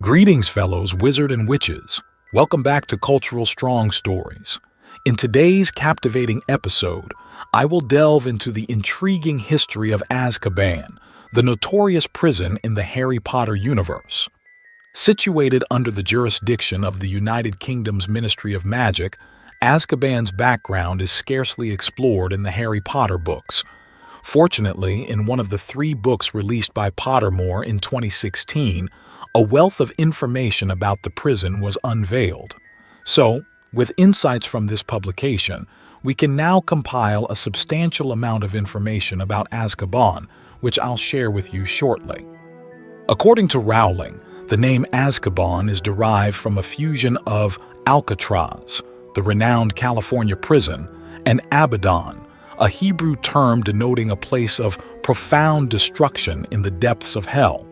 Greetings, fellows wizard and witches. Welcome back to Cultural Strong Stories. In today's captivating episode, I will delve into the intriguing history of Azkaban, the notorious prison in the Harry Potter universe. Situated under the jurisdiction of the United Kingdom's Ministry of Magic, Azkaban's background is scarcely explored in the Harry Potter books. Fortunately, in one of the 3 books released by Pottermore in 2016, a wealth of information about the prison was unveiled. So, with insights from this publication, we can now compile a substantial amount of information about Azkaban, which I'll share with you shortly. According to Rowling, the name Azkaban is derived from a fusion of Alcatraz, the renowned California prison, and Abaddon, a Hebrew term denoting a place of profound destruction in the depths of hell.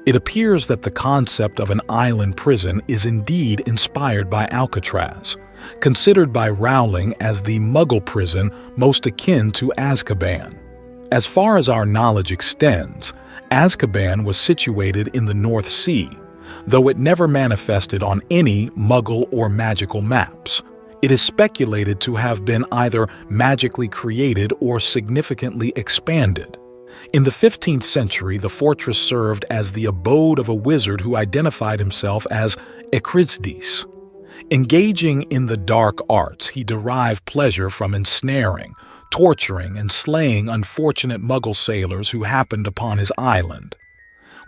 It appears that the concept of an island prison is indeed inspired by Alcatraz, considered by Rowling as the Muggle prison most akin to Azkaban. As far as our knowledge extends, Azkaban was situated in the North Sea, though it never manifested on any Muggle or magical maps. It is speculated to have been either magically created or significantly expanded. In the 15th century, the fortress served as the abode of a wizard who identified himself as Echrizdis. Engaging in the dark arts, he derived pleasure from ensnaring, torturing, and slaying unfortunate Muggle sailors who happened upon his island.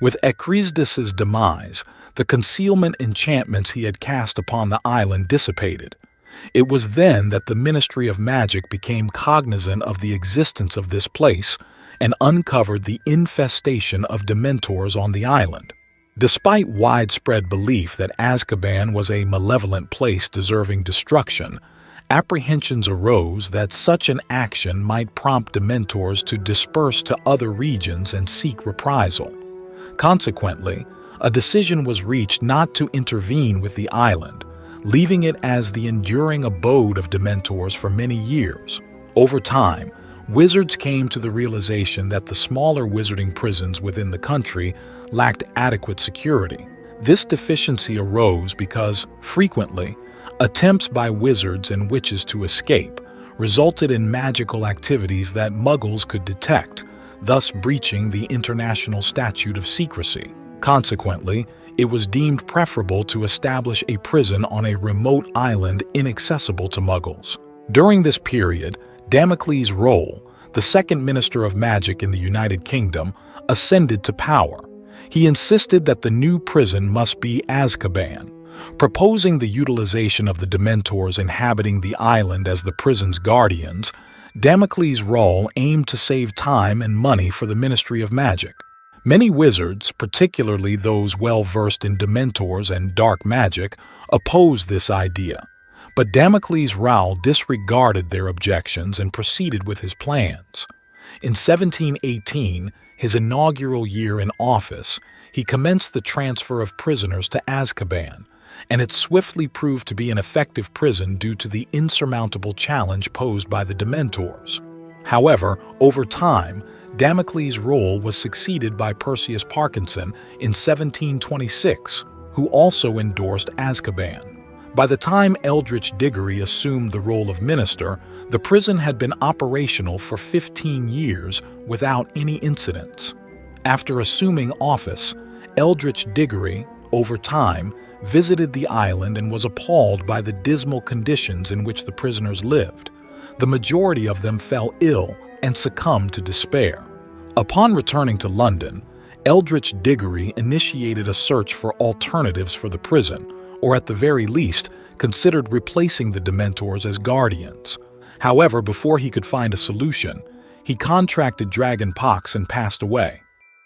With Echrizdis' demise, the concealment enchantments he had cast upon the island dissipated. It was then that the Ministry of Magic became cognizant of the existence of this place and uncovered the infestation of Dementors on the island. Despite widespread belief that Azkaban was a malevolent place deserving destruction, apprehensions arose that such an action might prompt Dementors to disperse to other regions and seek reprisal. Consequently, a decision was reached not to intervene with the island, leaving it as the enduring abode of Dementors for many years. Over time, wizards came to the realization that the smaller wizarding prisons within the country lacked adequate security. This deficiency arose because, frequently, attempts by wizards and witches to escape resulted in magical activities that Muggles could detect, thus breaching the international statute of secrecy. Consequently, it was deemed preferable to establish a prison on a remote island inaccessible to Muggles. During this period, Damocles Rowling, the second Minister of Magic in the United Kingdom, ascended to power. He insisted that the new prison must be Azkaban, proposing the utilization of the Dementors inhabiting the island as the prison's guardians. Damocles Rowling aimed to save time and money for the Ministry of Magic. Many wizards, particularly those well-versed in Dementors and dark magic, opposed this idea. But Damocles Rowling disregarded their objections and proceeded with his plans. In 1718, his inaugural year in office, he commenced the transfer of prisoners to Azkaban, and it swiftly proved to be an effective prison due to the insurmountable challenge posed by the Dementors. However, over time, Damocles Rowling was succeeded by Perseus Parkinson in 1726, who also endorsed Azkaban. By the time Eldritch Diggory assumed the role of minister, the prison had been operational for 15 years without any incidents. After assuming office, Eldritch Diggory, over time, visited the island and was appalled by the dismal conditions in which the prisoners lived. The majority of them fell ill and succumbed to despair. Upon returning to London, Eldritch Diggory initiated a search for alternatives for the prison, or at the very least, considered replacing the Dementors as guardians. However, before he could find a solution, he contracted dragonpox and passed away.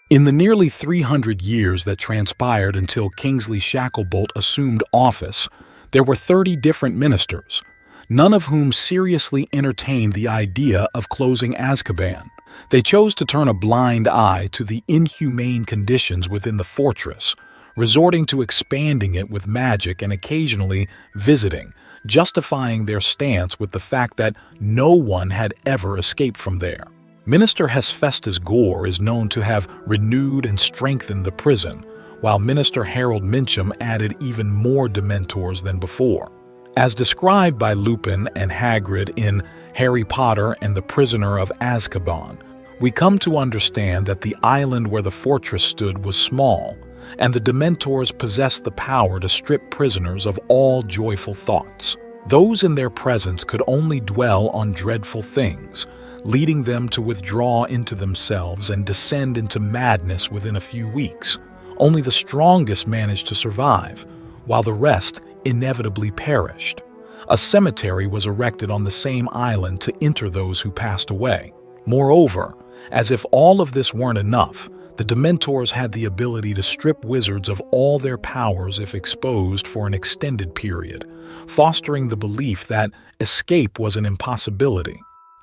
In the nearly 300 years that transpired until Kingsley Shacklebolt assumed office, there were 30 different ministers, none of whom seriously entertained the idea of closing Azkaban. They chose to turn a blind eye to the inhumane conditions within the fortress, resorting to expanding it with magic and occasionally visiting, justifying their stance with the fact that no one had ever escaped from there. Minister Hephaestus Gore is known to have renewed and strengthened the prison, while Minister Harold Mincham added even more Dementors than before. As described by Lupin and Hagrid in Harry Potter and the Prisoner of Azkaban, we come to understand that the island where the fortress stood was small, and the Dementors possessed the power to strip prisoners of all joyful thoughts. Those in their presence could only dwell on dreadful things, leading them to withdraw into themselves and descend into madness within a few weeks. Only the strongest managed to survive, while the rest inevitably perished. A cemetery was erected on the same island to inter those who passed away. Moreover, as if all of this weren't enough, the Dementors had the ability to strip wizards of all their powers if exposed for an extended period, fostering the belief that escape was an impossibility.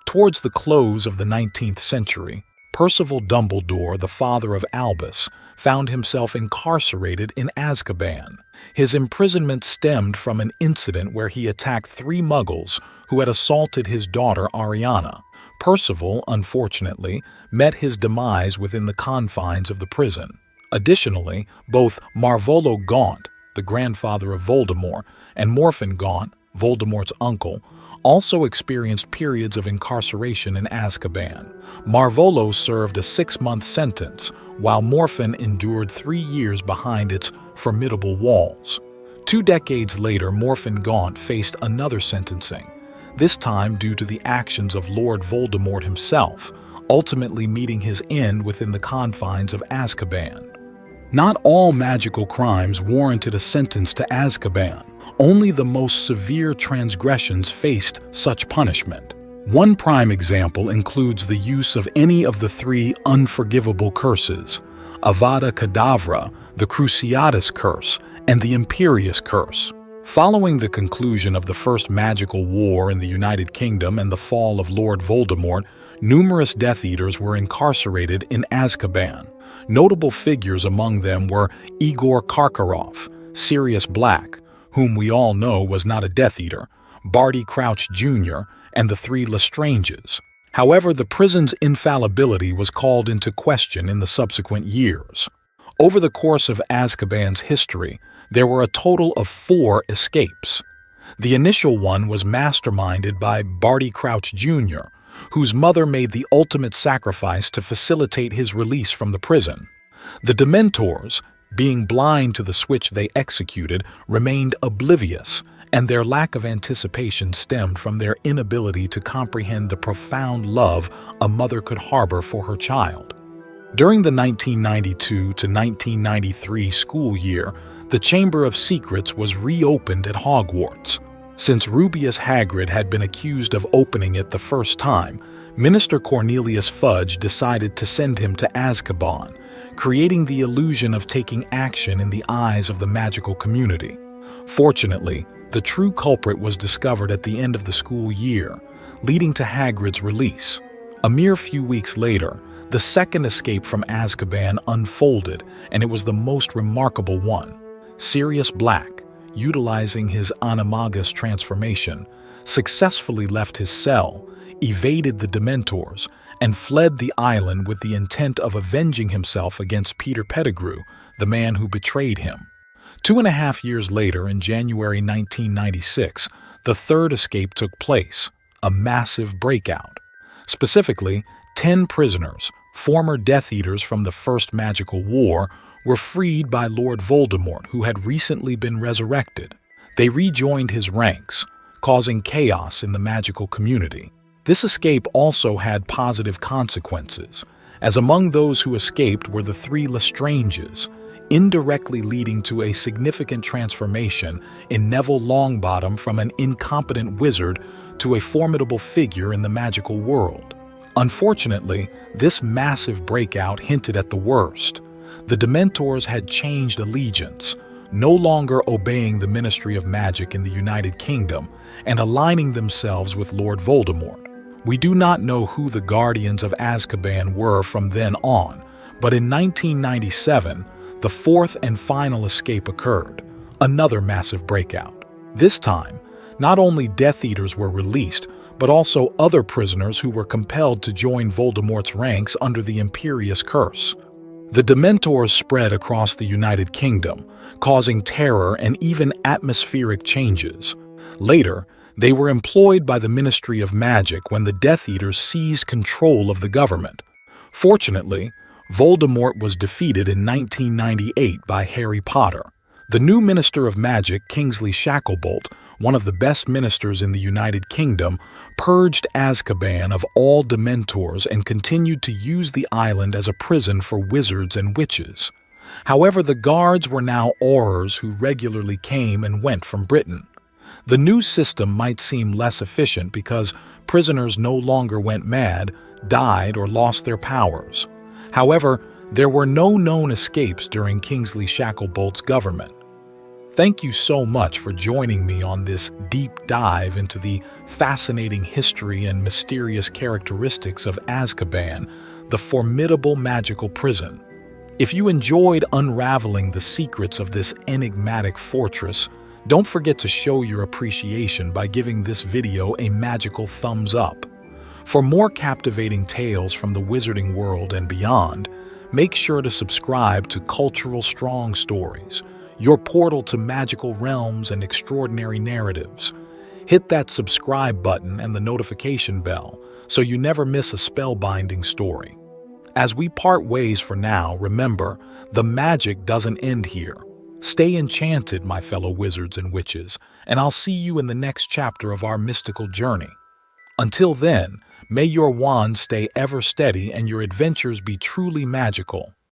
Towards the close of the 19th century, Percival Dumbledore, the father of Albus, found himself incarcerated in Azkaban. His imprisonment stemmed from an incident where he attacked 3 Muggles who had assaulted his daughter Ariana. Percival, unfortunately, met his demise within the confines of the prison. Additionally, both Marvolo Gaunt, the grandfather of Voldemort, and Morphin Gaunt, Voldemort's uncle, also experienced periods of incarceration in Azkaban. Marvolo served a 6-month sentence, while Morphin endured 3 years behind its formidable walls. 2 decades later, Morphin Gaunt faced another sentencing, this time due to the actions of Lord Voldemort himself, ultimately meeting his end within the confines of Azkaban. Not all magical crimes warranted a sentence to Azkaban. Only the most severe transgressions faced such punishment. One prime example includes the use of any of the 3 unforgivable curses: Avada Kedavra, the Cruciatus Curse, and the Imperious Curse. Following the conclusion of the First Magical War in the United Kingdom and the fall of Lord Voldemort, numerous Death Eaters were incarcerated in Azkaban. Notable figures among them were Igor Karkaroff, Sirius Black, whom we all know was not a Death Eater, Barty Crouch Jr., and the 3 Lestranges. However, the prison's infallibility was called into question in the subsequent years. Over the course of Azkaban's history, there were a total of 4 escapes. The initial one was masterminded by Barty Crouch Jr., whose mother made the ultimate sacrifice to facilitate his release from the prison. The Dementors, being blind to the switch they executed, remained oblivious, and their lack of anticipation stemmed from their inability to comprehend the profound love a mother could harbor for her child. During the 1992 to 1993 school year, the Chamber of Secrets was reopened at Hogwarts. Since Rubeus Hagrid had been accused of opening it the first time, Minister Cornelius Fudge decided to send him to Azkaban, creating the illusion of taking action in the eyes of the magical community. Fortunately, the true culprit was discovered at the end of the school year, leading to Hagrid's release. A mere few weeks later, the second escape from Azkaban unfolded, and it was the most remarkable one. Sirius Black, utilizing his animagus transformation, successfully left his cell, evaded the Dementors, and fled the island with the intent of avenging himself against Peter Pettigrew, the man who betrayed him. 2.5 years later, in January 1996, the third escape took place, a massive breakout. Specifically, 10 prisoners, former Death Eaters from the First Magical War, were freed by Lord Voldemort, who had recently been resurrected. They rejoined his ranks, causing chaos in the magical community. This escape also had positive consequences, as among those who escaped were the 3 Lestranges, indirectly leading to a significant transformation in Neville Longbottom from an incompetent wizard to a formidable figure in the magical world. Unfortunately, this massive breakout hinted at the worst. The Dementors had changed allegiance, no longer obeying the Ministry of Magic in the United Kingdom and aligning themselves with Lord Voldemort. We do not know who the Guardians of Azkaban were from then on, but in 1997, the 4th and final escape occurred, another massive breakout. This time, not only Death Eaters were released, but also other prisoners who were compelled to join Voldemort's ranks under the Imperious Curse. The Dementors spread across the United Kingdom, causing terror and even atmospheric changes. Later, they were employed by the Ministry of Magic when the Death Eaters seized control of the government. Fortunately, Voldemort was defeated in 1998 by Harry Potter. The new Minister of Magic, Kingsley Shacklebolt, one of the best ministers in the United Kingdom, purged Azkaban of all Dementors and continued to use the island as a prison for wizards and witches. However, the guards were now Aurors who regularly came and went from Britain. The new system might seem less efficient because prisoners no longer went mad, died, or lost their powers. However, there were no known escapes during Kingsley Shacklebolt's government. Thank you so much for joining me on this deep dive into the fascinating history and mysterious characteristics of Azkaban, the formidable magical prison. If you enjoyed unraveling the secrets of this enigmatic fortress, don't forget to show your appreciation by giving this video a magical thumbs up. For more captivating tales from the wizarding world and beyond, make sure to subscribe to Cultural Strong Stories, your portal to magical realms and extraordinary narratives. Hit that subscribe button and the notification bell so you never miss a spellbinding story. As we part ways for now, remember, the magic doesn't end here. Stay enchanted, my fellow wizards and witches, and I'll see you in the next chapter of our mystical journey. Until then, may your wand stay ever steady and your adventures be truly magical.